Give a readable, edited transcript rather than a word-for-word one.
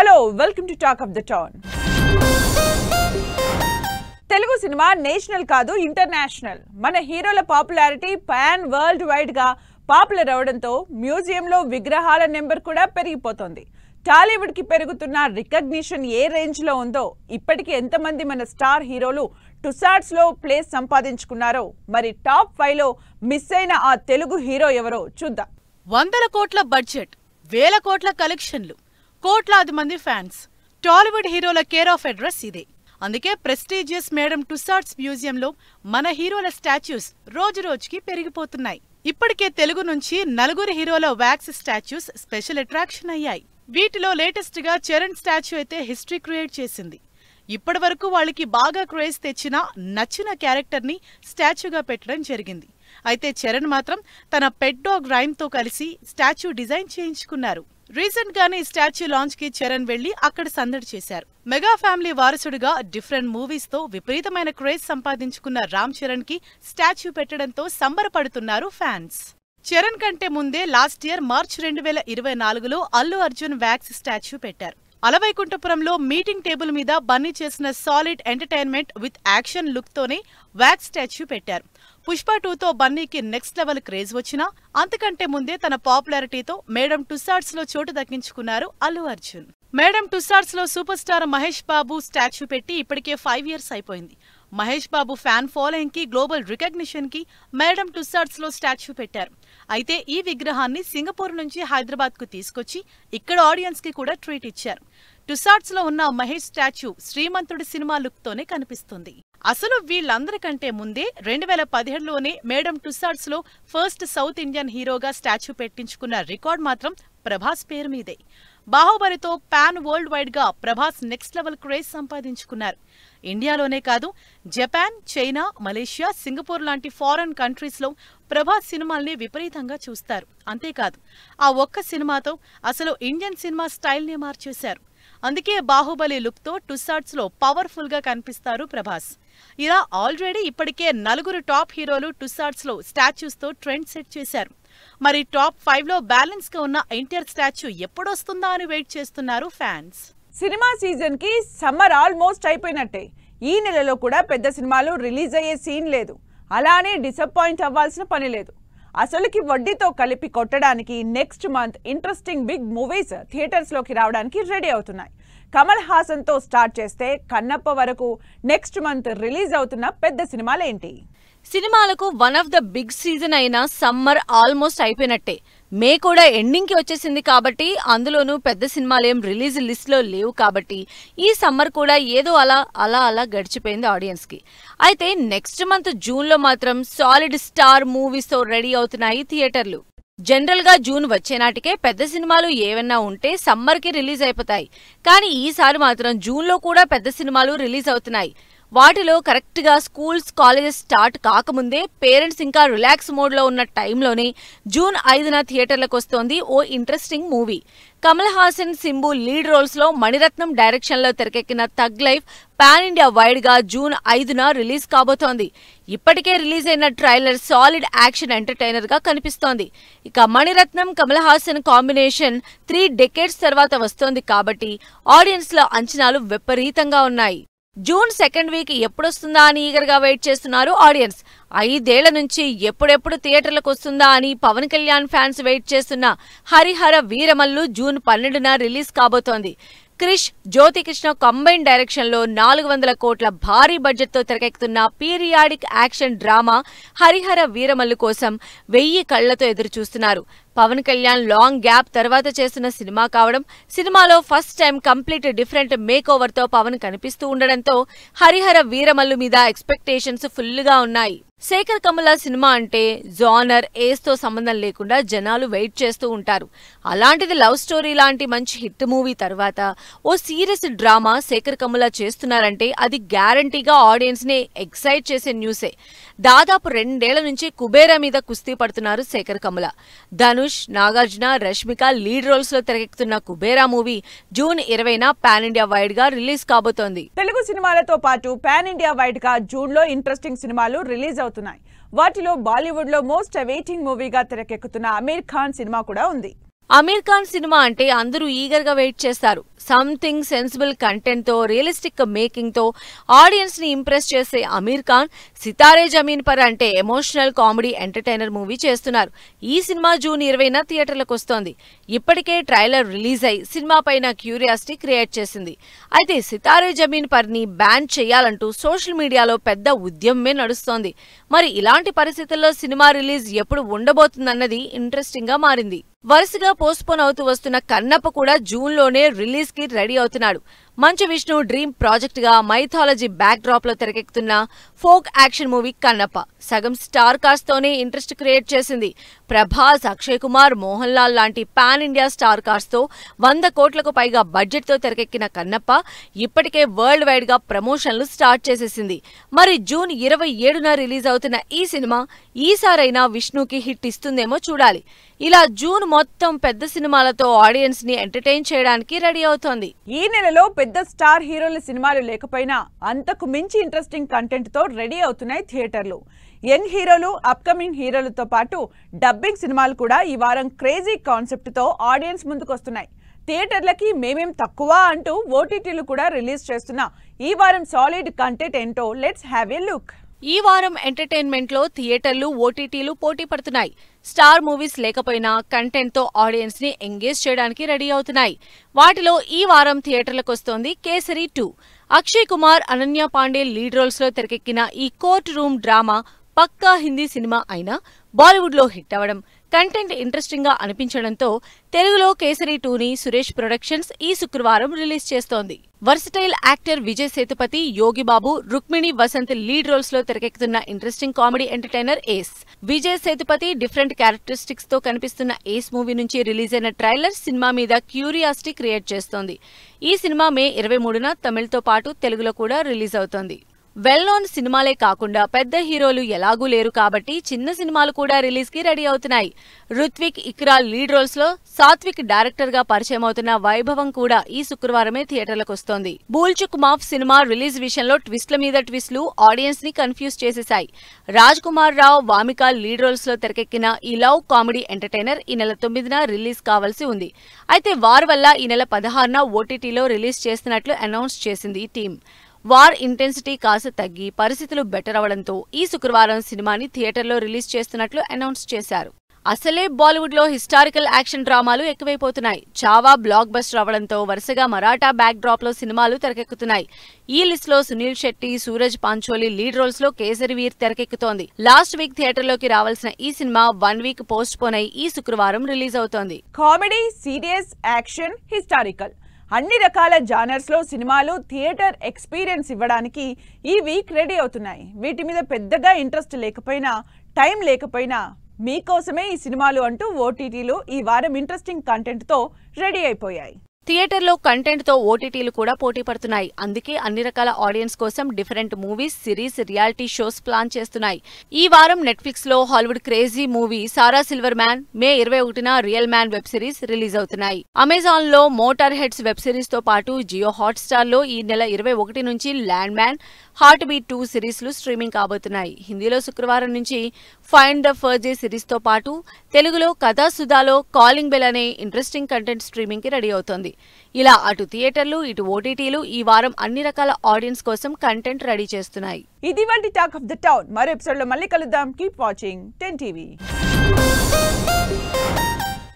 Hello, welcome to Talk of the Town. Telugu cinema national కాదు international. మన హీరోల popularity pan world wide గా popular అవడంతో మ్యూజియంలో విగ్రహాల నెంబర్ కూడా పెరిగిపోతోంది. టాలీవుడ్ కి పెరుగుతున్న రికగ్నిషన్ ఏ రేంజ్ లో ఉందో ఇప్పటికి ఎంతమంది మన స్టార్ హీరోలు టుసాట్స్ లో ప్లేస్ సంపాదించుకున్నారో మరి టాప్ 5 లో మిస్ అయిన ఆ తెలుగు హీరో ఎవరో చూద్దాం. 100 కోట్ల బడ్జెట్, వేల కోట్ల కలెక్షన్లు, కోట్లాది మంది ఫ్యాన్స్. టాలీవుడ్ హీరోల కేర్ ఆఫ్ అడ్రస్ ఇదే. అందుకే ప్రెస్టీజియస్ మేడం టుసాట్స్ మ్యూజియంలో మన హీరోల స్టాచ్యూస్ రోజురోజుకి పెరిగిపోతున్నాయి. ఇప్పటికే తెలుగు నుంచి 4 హీరోల వ్యాక్స్ స్టాచ్యూస్ స్పెషల్ అట్రాక్షన్ అయ్యాయి. వీటిలో లేటెస్ట్ గా చరణ్ స్టాచ్యూ అయితే హిస్టరీ క్రియేట్ చేసింది. ఇప్పటి వరకు వాళ్ళకి బాగా క్రేజ్ తెచ్చిన నచ్చిన క్యారెక్టర్ ని స్టాచ్యూగా పెట్టడం జరిగింది. అయితే చరణ్ మాత్రం తన పెట్ డాగ్ రైమ్ తో కలిసి స్టాచ్యూ డిజైన్ చేయించుకున్నారు. రీసెంట్ గానే ఈ స్టాచ్యూ లాంచ్ కి చరణ్ వెళ్లి అక్కడ సందడి చేశారు. మెగా ఫ్యామిలీ వారసుడిగా డిఫరెంట్ మూవీస్ తో విపరీతమైన క్రేజ్ సంపాదించుకున్న రామ్ చరణ్ కి స్టాచ్యూ పెట్టడంతో సంబరపడుతున్నారు ఫ్యాన్స్. చరణ్ కంటే ముందే లాస్ట్ ఇయర్ మార్చ్ 2024లో అల్లు అర్జున్ వ్యాక్స్ స్టాచ్యూ పెట్టారు. అలవైకుంఠపురంలో మీటింగ్ టేబుల్ మీద బన్నీ చేసిన solid entertainment with action look తోనే వ్యాక్స్ స్టాచ్యూ పెట్టారు. పుష్ప 2తో బన్నీకి నెక్స్ట్ లెవెల్ క్రేజ్ వచ్చినా అంతకంటే ముందే తన పాపులారిటీతో మేడం టుసాట్స్ లో చోటు దక్కించుకున్నారు అల్లు అర్జున్. మేడం టుసాట్స్ లో super star Mahesh Babu statue పెట్టి ఇప్పటికే 5 years అయిపోయింది. మహేష్ బాబు ఫ్యాన్ ఫాలోయింగ్ కి గ్లోబల్ రికగ్నిషన్ కి మేడం టుసాట్స్ లో స్టాచ్యూ పెట్టారు. అయితే ఈ విగ్రహాన్ని సింగపూర్ నుంచి హైదరాబాద్ కు తీసుకొచ్చి ఇక్కడ ఆడియన్స్ కి కూడా ట్రీట్ ఇచ్చారు. టుసాట్స్ లో ఉన్న మహేష్ స్టాచ్యూ శ్రీమంతుడి సినిమా లుక్ తోనే కనిపిస్తుంది. అసలు వీళ్ళందరికంటే ముందే 2017లోనే మేడం టుసాట్స్ లో ఫస్ట్ సౌత్ ఇండియన్ హీరోగా స్టాచ్యూ పెట్టించుకున్న రికార్డ్ మాత్రం ప్రభాస్ పేరు మీదే. బాహుబలితో పాన్ వరల్డ్ వైడ్ గా ప్రభాస్ నెక్స్ట్ లెవెల్ క్రేజ్ సంపాదించుకున్నారు. ఇండియాలోనే కాదు, జపాన్, చైనా, మలేషియా, సింగపూర్ లాంటి ఫారెన్ కంట్రీస్ లో ప్రభాస్ సినిమాల్ని విపరీతంగా చూస్తారు. అంతేకాదు ఆ ఒక్క సినిమాతో అసలు ఇండియన్ సినిమా స్టైల్ ని మార్చేశారు. అందుకే బాహుబలి లుక్ తో టుసాట్స్ లో పవర్ఫుల్ గా కనిపిస్తారు ప్రభాస్. ఇలా ఆల్రెడీ ఇప్పటికే 4 టాప్ హీరోలు టుసాట్స్ లో స్టాచ్యూస్ తో ట్రెండ్ సెట్ చేశారు. మరి టాప్ 5 లో బ్యాలెన్స్ గా ఉన్న ఎన్టీఆర్ స్టాచ్యూ ఎప్పుడొస్తుందా అని వెయిట్ చేస్తున్నారు ఫ్యాన్స్. సినిమా సీజన్ కి సమ్మర్ ఆల్మోస్ట్ అయిపోయినట్టే. ఈ నెలలో కూడా పెద్ద సినిమాలు రిలీజ్ అయ్యే సీన్ లేదు. అలానే డిసప్పాయింట్ అవ్వాల్సిన పని లేదు. అసలుకి వడ్డీతో కలిపి కొట్టడానికి next month interesting big movies theatres లోకి రావడానికి రెడీ అవుతున్నాయి. కమల్ హాసన్ తో స్టార్ట్ చేస్తే కన్నప్ప వరకు నెక్స్ట్ మంత్ రిలీజ్ అవుతున్న పెద్ద సినిమాలేంటి? సినిమాలకు one of the big season అయిన సమ్మర్ ఆల్మోస్ట్ అయిపోయినట్టే. మే కూడా ఎండింగ్ కి వచ్చేసింది కాబట్టి అందులోనూ పెద్ద సినిమాలేం రిలీజ్ లిస్ట్ లో లేవు కాబట్టి ఈ సమ్మర్ కూడా ఏదో అలా గడిచిపోయింది ఆడియన్స్ కి. అయితే నెక్స్ట్ మంత్ జూన్ లో మాత్రం సాలిడ్ స్టార్ మూవీస్ తో రెడీ అవుతున్నాయి థియేటర్లు. జనరల్ గా జూన్ వచ్చేనాటికే పెద్ద సినిమాలు ఏవన్నా ఉంటే సమ్మర్ కి రిలీజ్ అయిపోతాయి. కానీ ఈసారి మాత్రం జూన్ లో కూడా పెద్ద సినిమాలు రిలీజ్ అవుతున్నాయి. వాటిలో కరెక్ట్ గా స్కూల్స్, కాలేజెస్ స్టార్ట్ కాకముందే పేరెంట్స్ ఇంకా రిలాక్స్ మోడ్ లో ఉన్న టైంలోనే జూన్ 5న థియేటర్లకు వస్తోంది ఓ interesting movie. Kamal Haasan, Simbu lead roles లో మణిరత్నం డైరెక్షన్ లో తెరకెక్కిన Thug Life pan India wide గా జూన్ 5న రిలీజ్ కాబోతోంది. ఇప్పటికే రిలీజ్ అయిన ట్రైలర్ సాలిడ్ యాక్షన్ ఎంటర్టైనర్ గా కనిపిస్తోంది. ఇక మణిరత్నం, కమల్ హాసన్ కాంబినేషన్ 3 decades తర్వాత వస్తోంది కాబట్టి ఆడియన్స్ లో అంచనాలు విపరీతంగా ఉన్నాయి. జూన్ 2nd వీక్ ఎప్పుడొస్తుందా అని ఈగర్గా వెయిట్ చేస్తున్నారు ఆడియన్స్. 5 ఏళ్ల నుంచి ఎప్పుడెప్పుడు థియేటర్లకు వస్తుందా అని పవన్ కళ్యాణ్ ఫ్యాన్స్ వెయిట్ చేస్తున్న హరిహర వీరమల్లు జూన్ 12న రిలీజ్ కాబోతోంది. క్రిష్, జ్యోతికృష్ణ కంబైన్ డైరెక్షన్ లో 400 కోట్ల భారీ బడ్జెట్ తో తెరకెక్కుతున్న periodic action drama Harihara Veeramallu కోసం 1000 కళ్లతో ఎదురు చూస్తున్నారు. పవన్ కళ్యాణ్ లాంగ్ గ్యాప్ తర్వాత చేస్తున్న సినిమా కావడం, సినిమాలో first time complete different make over తో పవన్ కనిపిస్తూ ఉండడంతో హరిహర వీరమల్లు మీద ఎక్స్పెక్టేషన్స్ ఫుల్ గా ఉన్నాయి. శేఖర్ కమల సినిమా అంటే జానర్, ఏజ్ తో సంబంధం లేకుండా జనాలు వెయిట్ చేస్తూ ఉంటారు. అలాంటిది లవ్ స్టోరీ లాంటి మంచి హిట్ మూవీ తర్వాత ఓ సీరియస్ డ్రామా శేఖర్ కమల చేస్తున్నారంటే అది గ్యారంటీగా ఆడియన్స్ ని ఎక్సైట్ చేసే న్యూసే. దాదాపు 2 ఏళ్ల నుంచి కుబేరా మీద కుస్తీ పడుతున్నారు శేఖర్ కమల. ధనుష్, నాగార్జున, రష్మిక లీడ్ రోల్స్ లో తెరకెక్కుతున్న కుబేరా మూవీ జూన్ 20న పాన్ ఇండియా వైడ్ గా రిలీజ్ కాబోతోంది. తెలుగు సినిమాలతో పాటు పాన్ ఇండియా వైడ్ గా జూన్ లో ఇంట్రెస్టింగ్ సినిమాలు రిలీజ్ అవుతున్నాయి. వాటిలో బాలీవుడ్ లో మోస్ట్ అవైటింగ్ మూవీగా తెరకెక్కుతున్న అమీర్ ఖాన్ సినిమా కూడా ఉంది. అమీర్ ఖాన్ సినిమా అంటే అందరూ ఈగర్ గా వెయిట్ చేస్తారు. సంథింగ్ సెన్సిబుల్ కంటెంట్ తో, రియలిస్టిక్ మేకింగ్ తో ఆడియన్స్ ని ఇంప్రెస్ చేసే అమీర్ ఖాన్ సితారే జమీన్ పర్ అంటే ఎమోషనల్ కామెడీ ఎంటర్టైనర్ మూవీ చేస్తున్నారు. ఈ సినిమా జూన్ 20న థియేటర్లకు వస్తోంది. ఇప్పటికే ట్రైలర్ రిలీజ్ అయి సినిమా పైన క్యూరియాసిటీ క్రియేట్ చేసింది. అయితే సితారే జమీన్ పర్ ని బ్యాన్ చేయాలంటూ సోషల్ మీడియాలో పెద్ద ఉద్యమమే నడుస్తోంది. మరి ఇలాంటి పరిస్థితుల్లో సినిమా రిలీజ్ ఎప్పుడు ఉండబోతుందన్నది ఇంట్రెస్టింగ్ గా మారింది. వరుసగా పోస్ట్పోన్ అవుతూ వస్తున్న కన్నప్ప కూడా జూన్లోనే రిలీజ్ కి రెడీ అవుతున్నాడు. మంచు విష్ణు డ్రీమ్ ప్రాజెక్ట్ గా మైథాలజీ బ్యాక్ డ్రాప్ లో తెరకెక్కుతున్న ఫోక్ యాక్షన్ మూవీ కన్నప్ప సగం స్టార్ కాస్ట్ తోనే ఇంట్రెస్ట్ క్రియేట్ చేసింది. ప్రభాస్, అక్షయ్ కుమార్, మోహన్ లాల్ లాంటి పాన్ ఇండియా స్టార్ కాస్ట్ తో 100 కోట్లకు పైగా బడ్జెట్ తో తెరకెక్కిన కన్నప్ప ఇప్పటికే వరల్డ్ వైడ్ గా ప్రమోషన్లు స్టార్ట్ చేసేసింది. మరి జూన్ 27న రిలీజ్ అవుతున్న ఈ సినిమా ఈసారైనా విష్ణుకి హిట్ ఇస్తుందేమో చూడాలి. ఇలా జూన్ మొత్తం పెద్ద సినిమాలతో ఆడియన్స్ ని ఎంటర్టైన్ చేయడానికి రెడీ అవుతోంది. ఈ నెలలో పెద్ద స్టార్ హీరోల సినిమాలు లేకపోయినా అంతకు మించి ఇంట్రెస్టింగ్ కంటెంట్ తో రెడీ అవుతున్నాయి థియేటర్లు. యంగ్ హీరోలు, అప్కమింగ్ హీరోలతో పాటు డబ్బింగ్ సినిమాలు కూడా ఈ వారం క్రేజీ కాన్సెప్ట్ తో ఆడియన్స్ ముందుకొస్తున్నాయి. థియేటర్లకి మేమేం తక్కువ అంటూ ఓటీటీలు కూడా రిలీజ్ చేస్తున్న ఈ వారం సాలిడ్ కంటెంట్ ఏంటో లెట్స్ హ్యావ్ ఎ లుక్. ఈ వారం ఎంటర్టైన్మెంట్ లో థియేటర్లు, ఓటీటీలు పోటీ పడుతున్నాయి. స్టార్ మూవీస్ లేకపోయినా కంటెంట్ తో ఆడియన్స్ ని ఎంగేజ్ చేయడానికి రెడీ అవుతున్నాయి. వాటిలో ఈ వారం థియేటర్లకు వస్తోంది కేసరి 2. అక్షయ్ కుమార్, అనన్య పాండే లీడ్ రోల్స్ లో తెరకెక్కిన ఈ కోర్ట్ రూమ్ డ్రామా పక్కా హిందీ సినిమా అయినా బాలీవుడ్ లో హిట్ అవ్వడం, కంటెంట్ ఇంట్రెస్టింగ్ గా అనిపించడంతో తెలుగులో కేసరి 2ని సురేష్ ప్రొడక్షన్స్ ఈ శుక్రవారం రిలీజ్ చేస్తోంది. Versatile actor Vijay Sethupathi, Yogi Babu, Rukmini Vasanth lead roles లో తెరకెక్కుతున్న interesting comedy entertainer Ace. Vijay Sethupathi different characteristics తో కనిపిస్తున్న ఏస్ మూవీ నుంచి రిలీజ్ అయిన ట్రైలర్ సినిమా మీద క్యూరియాసిటీ క్రియేట్ చేస్తోంది. ఈ సినిమా మే 23న తమిళ్తో పాటు తెలుగులో కూడా రిలీజ్ అవుతోంది. వెల్ నోన్ సినిమాలే కాకుండా పెద్ద హీరోలు ఎలాగూ లేరు కాబట్టి చిన్న సినిమాలు కూడా రిలీజ్ కి రెడీ అవుతున్నాయి. రుత్విక్, ఇక్రా లీడ్ రోల్స్ లో సాత్విక్ డైరెక్టర్ గా పరిచయం అవుతున్న వైభవం కూడా ఈ శుక్రవారమే థియేటర్లకు వస్తోంది. బూల్చుక్ మాఫ్ సినిమా రిలీజ్ విషయంలో ట్విస్ట్ల మీద ట్విస్ట్లు ఆడియన్స్ ని కన్ఫ్యూజ్ చేసేశాయి. రాజ్ కుమార్ రావు, వామిక లీడ్ రోల్స్ లో తెరకెక్కిన ఈ లవ్ కామెడీ ఎంటర్టైనర్ ఈ నెల 9న రిలీజ్ కావాల్సి ఉంది. అయితే వార్ వల్ల ఈ నెల 16న ఓటీటీలో రిలీజ్ చేస్తున్నట్లు అనౌన్స్ చేసింది ఈ టీం. వార్ ఇంటెన్సిటీ కాస్త తగ్గి పరిస్థితులు బెటర్ అవడంతో ఈ శుక్రవారం సినిమాని థియేటర్లో రిలీజ్ చేస్తున్నట్లు అనౌన్స్ చేశారు. అసలే బాలీవుడ్ లో హిస్టారికల్ యాక్షన్ డ్రామాలు ఎక్కువైపోతున్నాయి. చావా బ్లాక్ బస్టర్ అవడంతో వరుసగా మరాఠా బ్యాక్ డ్రాప్ లో సినిమాలు తెరకెక్కుతున్నాయి. ఈ లిస్ట్ లో సునీల్ శెట్టి, సూరజ్ పాంచోలి లీడ్ రోల్స్ లో కేసరి వీర్ తెరకెక్కుతోంది. లాస్ట్ వీక్ థియేటర్లోకి రావాల్సిన ఈ సినిమా 1 వీక్ పోస్ట్ పోన్ అయి ఈ శుక్రవారం రిలీజ్ అవుతోంది. కామెడీ, సీరియస్, యాక్షన్, హిస్టారికల్ అన్ని రకాల జానర్స్ లో సినిమాలు థియేటర్ ఎక్స్పీరియన్స్ ఇవ్వడానికి ఈ వీక్ రెడీ అవుతున్నాయి. వీటి మీద పెద్దగా ఇంట్రెస్ట్ లేకపోయినా, టైం లేకపోయినా మీకోసమే ఈ సినిమాలు అంటూ ఓటీటీలు ఈ వారం ఇంట్రెస్టింగ్ కంటెంట్ తో రెడీ అయిపోయాయి. థియేటర్లో కంటెంట్ తో ఓటీటీలు కూడా పోటీ పడుతున్నాయి. అందుకే అన్ని రకాల ఆడియన్స్ కోసం different movies, series, reality shows plan చేస్తున్నాయి. ఈ వారం నెట్ఫ్లిక్స్ లో Hollywood crazy movie Sarah Silverman May real man web series release అవుతున్నాయి. అమెజాన్ లో మోటార్ హెడ్స్ వెబ్ సిరీస్ తో పాటు జియో హాట్స్టార్ లో ఈ నెల 21 నుంచి ల్యాండ్ మ్యాన్, హార్ట్ బీట్ 2 సిరీస్లు స్ట్రీమింగ్ కాబోతున్నాయి. హిందీలో శుక్రవారం నుంచి ఫైండ్ ద ఫర్జీ సిరీస్ తో పాటు తెలుగులో కథా సుధాలో కాలింగ్ బెల్ అనే ఇంట్రెస్టింగ్ కంటెంట్ స్ట్రీమింగ్ కి రెడీ అవుతోంది. ఇలా అటు థియేటర్లు, ఇటు ఓటీటీలు ఈ వారం అన్ని రకాల ఆడియన్స్ కోసం కంటెంట్ రెడీ చేస్తున్నాయి. ఇది వాటి టాక్ ఆఫ్ ద టౌన్. మరో ఎపిసోడ్ లో మళ్ళీ కలుద్దాం. Keep watching 10 TV.